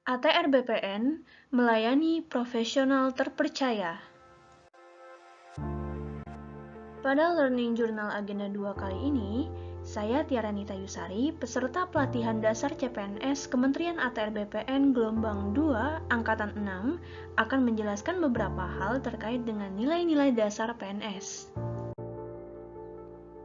ATR BPN melayani profesional terpercaya. Pada Learning Journal Agenda 2 kali ini, saya Tiara Nita Yusari, peserta pelatihan dasar CPNS Kementerian ATR BPN Gelombang 2 Angkatan 6, akan menjelaskan beberapa hal terkait dengan nilai-nilai dasar PNS.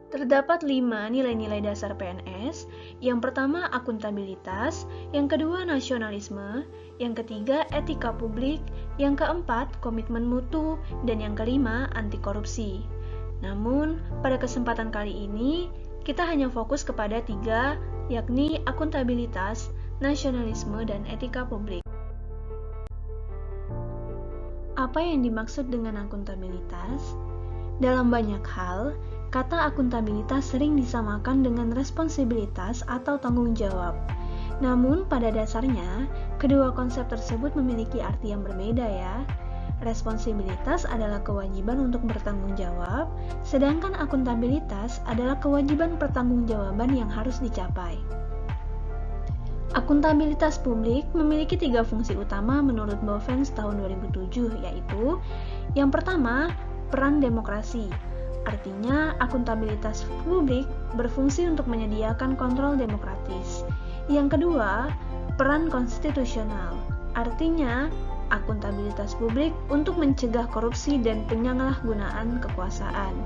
Terdapat 5 nilai-nilai dasar PNS. Yang pertama, akuntabilitas. Yang kedua, nasionalisme. Yang ketiga, etika publik. Yang keempat, komitmen mutu. Dan yang kelima, anti korupsi. Namun, pada kesempatan kali ini, kita hanya fokus kepada 3, yakni akuntabilitas, nasionalisme, dan etika publik. Apa yang dimaksud dengan akuntabilitas? Dalam banyak hal, kata akuntabilitas sering disamakan dengan responsibilitas atau tanggung jawab. Namun, pada dasarnya, kedua konsep tersebut memiliki arti yang berbeda ya. Responsibilitas adalah kewajiban untuk bertanggung jawab, sedangkan akuntabilitas adalah kewajiban pertanggungjawaban yang harus dicapai. Akuntabilitas publik memiliki 3 fungsi utama menurut Bovens tahun 2007, yaitu yang pertama, peran demokrasi. Artinya, akuntabilitas publik berfungsi untuk menyediakan kontrol demokratis. Yang kedua, peran konstitusional. Artinya, akuntabilitas publik untuk mencegah korupsi dan penyalahgunaan kekuasaan.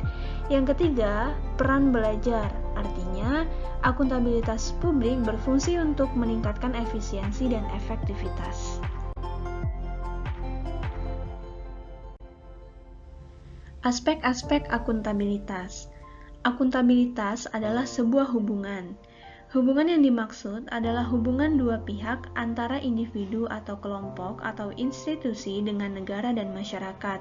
Yang ketiga, peran belajar. Artinya, akuntabilitas publik berfungsi untuk meningkatkan efisiensi dan efektivitas. Aspek-aspek akuntabilitas. Akuntabilitas adalah sebuah hubungan. Hubungan yang dimaksud adalah hubungan dua pihak antara individu atau kelompok atau institusi dengan negara dan masyarakat.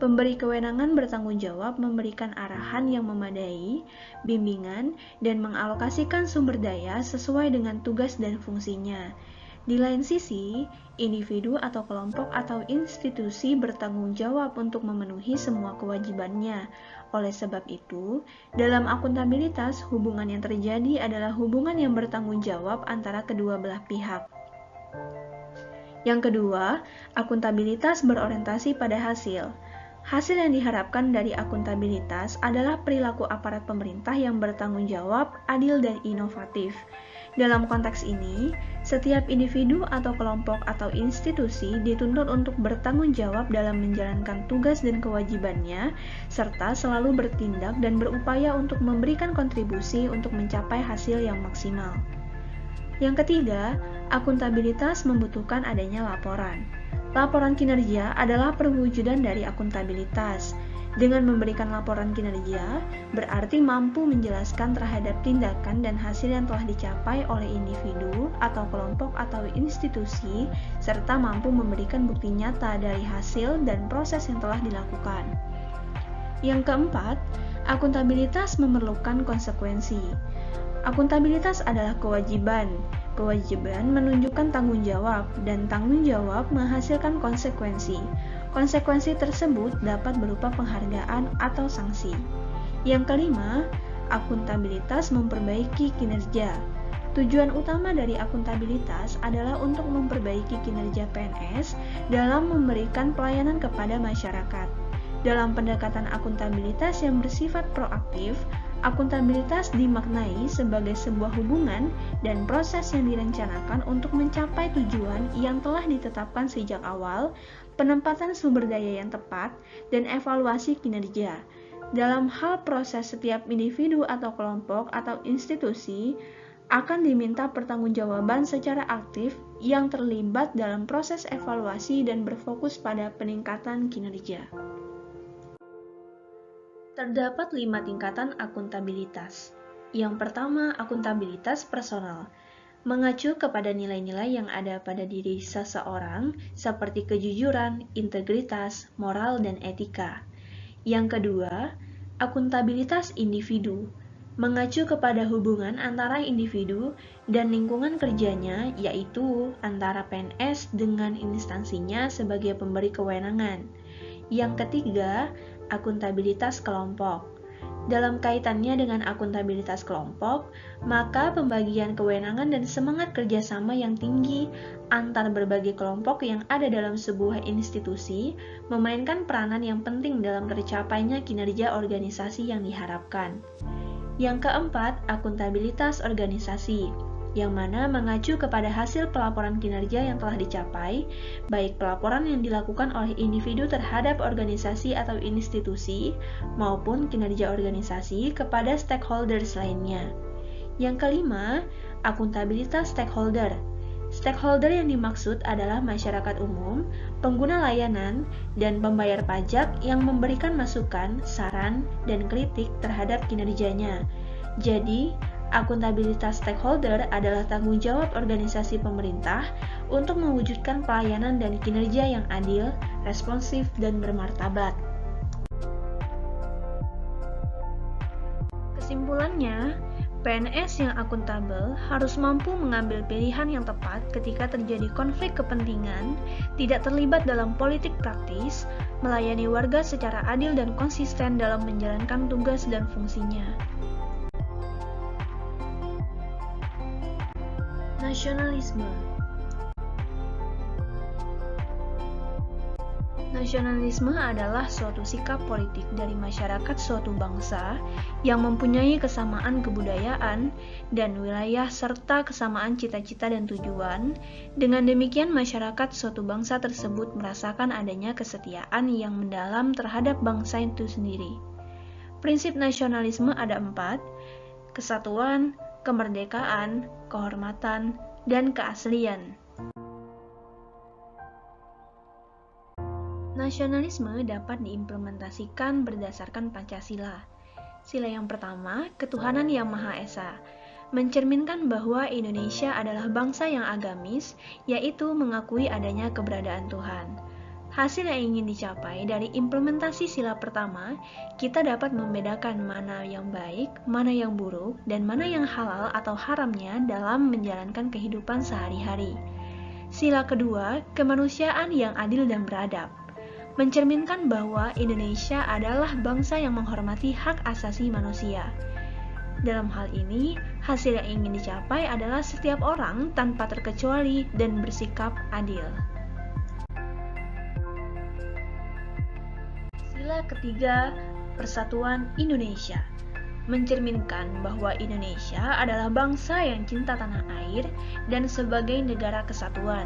Pemberi kewenangan bertanggung jawab memberikan arahan yang memadai, bimbingan, dan mengalokasikan sumber daya sesuai dengan tugas dan fungsinya. Di lain sisi, individu atau kelompok atau institusi bertanggung jawab untuk memenuhi semua kewajibannya. Oleh sebab itu, dalam akuntabilitas, hubungan yang terjadi adalah hubungan yang bertanggung jawab antara kedua belah pihak. Yang kedua, akuntabilitas berorientasi pada hasil. Hasil yang diharapkan dari akuntabilitas adalah perilaku aparat pemerintah yang bertanggung jawab, adil, dan inovatif. Dalam konteks ini, setiap individu atau kelompok atau institusi dituntut untuk bertanggung jawab dalam menjalankan tugas dan kewajibannya, serta selalu bertindak dan berupaya untuk memberikan kontribusi untuk mencapai hasil yang maksimal. Yang ketiga, akuntabilitas membutuhkan adanya laporan. Laporan kinerja adalah perwujudan dari akuntabilitas. Dengan memberikan laporan kinerja, berarti mampu menjelaskan terhadap tindakan dan hasil yang telah dicapai oleh individu atau kelompok atau institusi, serta mampu memberikan bukti nyata dari hasil dan proses yang telah dilakukan. Yang keempat, akuntabilitas memerlukan konsekuensi. Akuntabilitas adalah kewajiban. Kewajiban menunjukkan tanggung jawab, dan tanggung jawab menghasilkan konsekuensi. Konsekuensi tersebut dapat berupa penghargaan atau sanksi. Yang kelima, akuntabilitas memperbaiki kinerja. Tujuan utama dari akuntabilitas adalah untuk memperbaiki kinerja PNS dalam memberikan pelayanan kepada masyarakat. Dalam pendekatan akuntabilitas yang bersifat proaktif, akuntabilitas dimaknai sebagai sebuah hubungan dan proses yang direncanakan untuk mencapai tujuan yang telah ditetapkan sejak awal, penempatan sumber daya yang tepat, dan evaluasi kinerja. Dalam hal proses, setiap individu atau kelompok atau institusi akan diminta pertanggungjawaban secara aktif yang terlibat dalam proses evaluasi dan berfokus pada peningkatan kinerja. Terdapat 5 tingkatan akuntabilitas. Yang pertama, akuntabilitas personal. Mengacu kepada nilai-nilai yang ada pada diri seseorang, seperti kejujuran, integritas, moral, dan etika. Yang kedua, akuntabilitas individu. Mengacu kepada hubungan antara individu dan lingkungan kerjanya, yaitu antara PNS dengan instansinya sebagai pemberi kewenangan. Yang ketiga, akuntabilitas kelompok. Dalam kaitannya dengan akuntabilitas kelompok, maka pembagian kewenangan dan semangat kerjasama yang tinggi antar berbagai kelompok yang ada dalam sebuah institusi memainkan peranan yang penting dalam tercapainya kinerja organisasi yang diharapkan. Yang keempat, akuntabilitas organisasi, yang mana mengacu kepada hasil pelaporan kinerja yang telah dicapai, baik pelaporan yang dilakukan oleh individu terhadap organisasi atau institusi, maupun kinerja organisasi kepada stakeholders lainnya. Yang kelima, akuntabilitas stakeholder. Stakeholder yang dimaksud adalah masyarakat umum, pengguna layanan, dan pembayar pajak yang memberikan masukan, saran, dan kritik terhadap kinerjanya. Jadi, akuntabilitas stakeholder adalah tanggung jawab organisasi pemerintah untuk mewujudkan pelayanan dan kinerja yang adil, responsif, dan bermartabat. Kesimpulannya, PNS yang akuntabel harus mampu mengambil pilihan yang tepat ketika terjadi konflik kepentingan, tidak terlibat dalam politik praktis, melayani warga secara adil dan konsisten dalam menjalankan tugas dan fungsinya. Nasionalisme. Nasionalisme adalah suatu sikap politik dari masyarakat suatu bangsa yang mempunyai kesamaan kebudayaan dan wilayah serta kesamaan cita-cita dan tujuan. Dengan demikian, masyarakat suatu bangsa tersebut merasakan adanya kesetiaan yang mendalam terhadap bangsa itu sendiri. Prinsip nasionalisme ada 4: kesatuan, kemerdekaan, kehormatan, dan keaslian. Nasionalisme dapat diimplementasikan berdasarkan Pancasila. Sila yang pertama, ketuhanan yang Maha Esa, mencerminkan bahwa Indonesia adalah bangsa yang agamis, yaitu mengakui adanya keberadaan Tuhan. Hasil yang ingin dicapai dari implementasi sila pertama, kita dapat membedakan mana yang baik, mana yang buruk, dan mana yang halal atau haramnya dalam menjalankan kehidupan sehari-hari. Sila kedua, kemanusiaan yang adil dan beradab, mencerminkan bahwa Indonesia adalah bangsa yang menghormati hak asasi manusia. Dalam hal ini, hasil yang ingin dicapai adalah setiap orang tanpa terkecuali dan bersikap adil. Sila ketiga, Persatuan Indonesia, mencerminkan bahwa Indonesia adalah bangsa yang cinta tanah air dan sebagai negara kesatuan.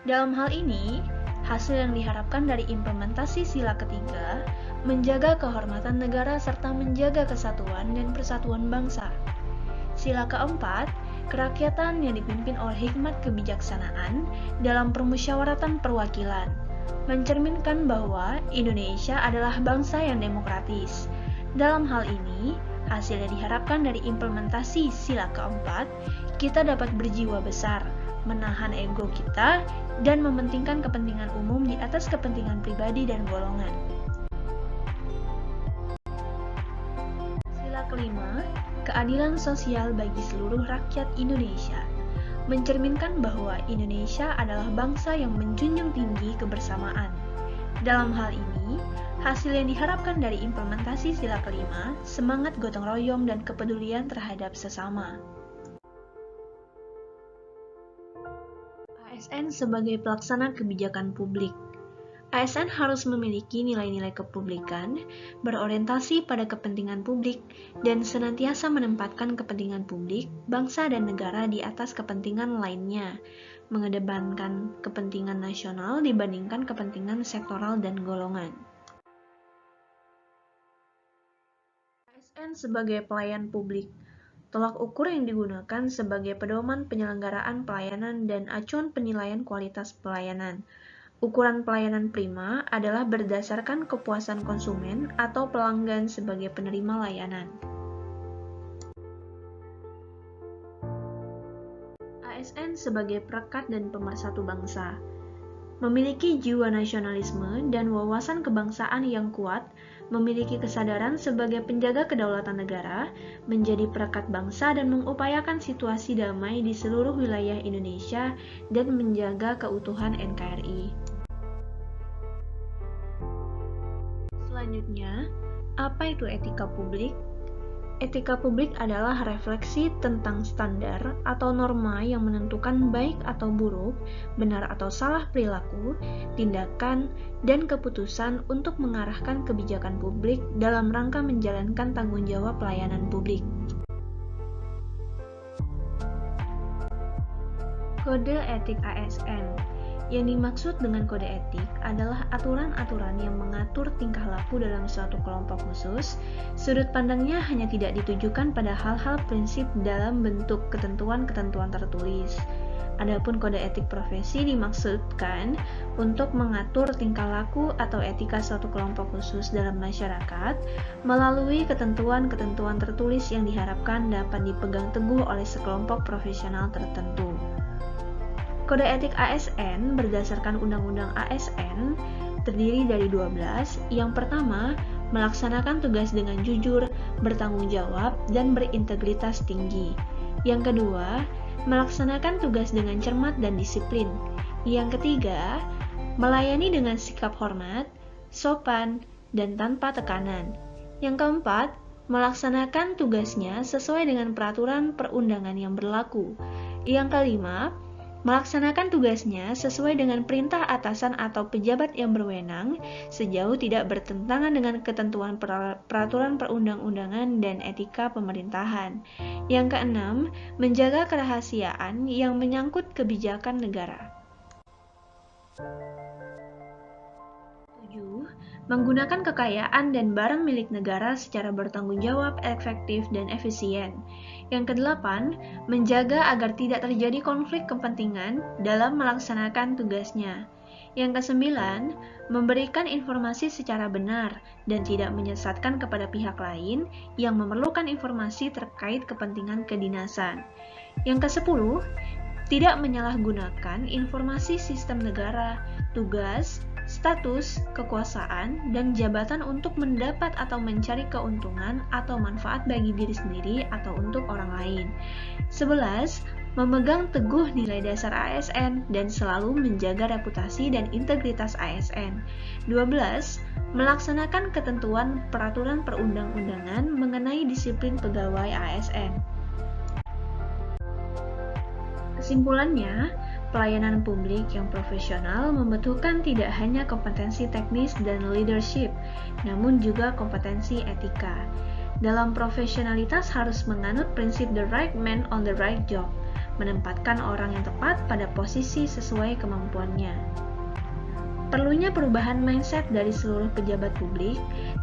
Dalam hal ini, hasil yang diharapkan dari implementasi sila ketiga menjaga kehormatan negara serta menjaga kesatuan dan persatuan bangsa. Sila keempat, kerakyatan yang dipimpin oleh hikmat kebijaksanaan dalam permusyawaratan perwakilan, mencerminkan bahwa Indonesia adalah bangsa yang demokratis. Dalam hal ini, hasil yang diharapkan dari implementasi sila keempat, kita dapat berjiwa besar, menahan ego kita, dan mementingkan kepentingan umum di atas kepentingan pribadi dan golongan. Sila kelima, keadilan sosial bagi seluruh rakyat Indonesia, mencerminkan bahwa Indonesia adalah bangsa yang menjunjung tinggi kebersamaan. Dalam hal ini, hasil yang diharapkan dari implementasi sila kelima, semangat gotong royong dan kepedulian terhadap sesama. ASN sebagai pelaksana kebijakan publik. ASN harus memiliki nilai-nilai kepublikan, berorientasi pada kepentingan publik, dan senantiasa menempatkan kepentingan publik, bangsa dan negara di atas kepentingan lainnya, mengedepankan kepentingan nasional dibandingkan kepentingan sektoral dan golongan. ASN sebagai pelayan publik. Tolak ukur yang digunakan sebagai pedoman penyelenggaraan pelayanan dan acuan penilaian kualitas pelayanan. Ukuran pelayanan prima adalah berdasarkan kepuasan konsumen atau pelanggan sebagai penerima layanan. ASN sebagai perekat dan pemersatu bangsa. Memiliki jiwa nasionalisme dan wawasan kebangsaan yang kuat, memiliki kesadaran sebagai penjaga kedaulatan negara, menjadi perekat bangsa dan mengupayakan situasi damai di seluruh wilayah Indonesia dan menjaga keutuhan NKRI. Selanjutnya, Apa itu etika publik? Etika publik adalah refleksi tentang standar atau norma yang menentukan baik atau buruk, benar atau salah perilaku, tindakan, dan keputusan untuk mengarahkan kebijakan publik dalam rangka menjalankan tanggung jawab pelayanan publik. Kode etik ASN. Yang dimaksud dengan kode etik adalah aturan-aturan yang mengatur tingkah laku dalam suatu kelompok khusus. Sudut pandangnya hanya tidak ditujukan pada hal-hal prinsip dalam bentuk ketentuan-ketentuan tertulis. Adapun kode etik profesi dimaksudkan untuk mengatur tingkah laku atau etika suatu kelompok khusus dalam masyarakat melalui ketentuan-ketentuan tertulis yang diharapkan dapat dipegang teguh oleh sekelompok profesional tertentu. Kode etik ASN berdasarkan Undang-Undang ASN terdiri dari 12. Yang pertama, melaksanakan tugas dengan jujur, bertanggung jawab, dan berintegritas tinggi. Yang kedua, melaksanakan tugas dengan cermat dan disiplin. Yang ketiga, melayani dengan sikap hormat, sopan, dan tanpa tekanan. Yang keempat, melaksanakan tugasnya sesuai dengan peraturan perundangan yang berlaku. Yang kelima, melaksanakan tugasnya sesuai dengan perintah atasan atau pejabat yang berwenang sejauh tidak bertentangan dengan ketentuan peraturan perundang-undangan dan etika pemerintahan. Yang keenam, menjaga kerahasiaan yang menyangkut kebijakan negara. 7. Menggunakan kekayaan dan barang milik negara secara bertanggung jawab, efektif, dan efisien. Yang kedelapan, menjaga agar tidak terjadi konflik kepentingan dalam melaksanakan tugasnya. Yang kesembilan, memberikan informasi secara benar dan tidak menyesatkan kepada pihak lain yang memerlukan informasi terkait kepentingan kedinasan. Yang kesepuluh, tidak menyalahgunakan informasi sistem negara, tugas, status, kekuasaan, dan jabatan untuk mendapat atau mencari keuntungan atau manfaat bagi diri sendiri atau untuk orang lain. 11. Memegang teguh nilai dasar ASN dan selalu menjaga reputasi dan integritas ASN. 12. Melaksanakan ketentuan peraturan perundang-undangan mengenai disiplin pegawai ASN. Kesimpulannya, pelayanan publik yang profesional membutuhkan tidak hanya kompetensi teknis dan leadership, namun juga kompetensi etika. Dalam profesionalitas harus menganut prinsip the right man on the right job, menempatkan orang yang tepat pada posisi sesuai kemampuannya. Perlunya perubahan mindset dari seluruh pejabat publik.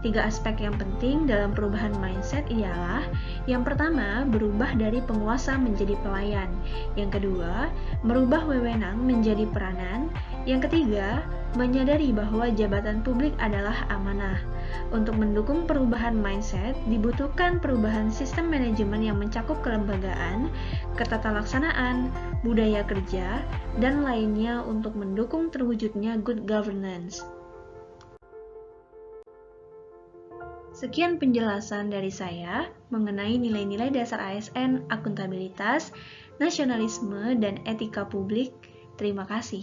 3 aspek yang penting dalam perubahan mindset ialah: yang pertama, berubah dari penguasa menjadi pelayan. Yang kedua, merubah wewenang menjadi peranan. Yang ketiga, menyadari bahwa jabatan publik adalah amanah. Untuk mendukung perubahan mindset, dibutuhkan perubahan sistem manajemen yang mencakup kelembagaan, ketatalaksanaan, budaya kerja, dan lainnya untuk mendukung terwujudnya good governance. Sekian penjelasan dari saya mengenai nilai-nilai dasar ASN, akuntabilitas, nasionalisme, dan etika publik. Terima kasih.